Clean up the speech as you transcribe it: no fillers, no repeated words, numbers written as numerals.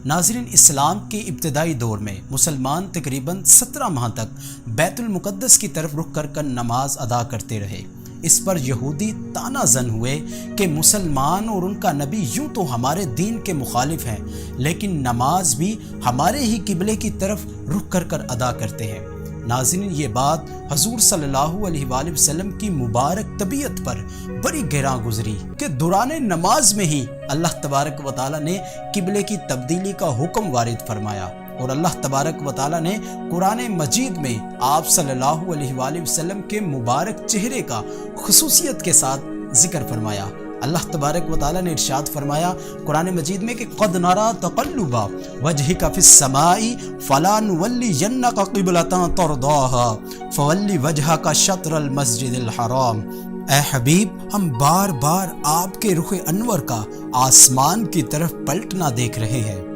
ناظرین، اسلام کے ابتدائی دور میں مسلمان تقریباً 17 ماہ تک بیت المقدس کی طرف رخ کر نماز ادا کرتے رہے۔ اس پر یہودی طعنہ زن ہوئے کہ مسلمان اور ان کا نبی یوں تو ہمارے دین کے مخالف ہیں، لیکن نماز بھی ہمارے ہی قبلے کی طرف رخ کر ادا کرتے ہیں۔ ناظرین، یہ بات حضور صلی اللہ علیہ وآلہ وسلم کی مبارک طبیعت پر بڑی گراں گزری کہ دوران نماز میں ہی اللہ تبارک و تعالیٰ نے قبلے کی تبدیلی کا حکم وارد فرمایا، اور اللہ تبارک و تعالیٰ نے قرآن مجید میں آپ صلی اللہ علیہ وآلہ وسلم کے مبارک چہرے کا خصوصیت کے ساتھ ذکر فرمایا۔ اللہ تبارک و تعالیٰ نے ارشاد فرمایا قرآن مجید میں کہ قد نرا تقلب وجہک فی السماء فلنولینک قبلۃ ترضاها فول وجہک شطر المسجد الحرام۔ اے حبیب، ہم بار بار آپ کے رخ انور کا آسمان کی طرف پلٹنا دیکھ رہے ہیں۔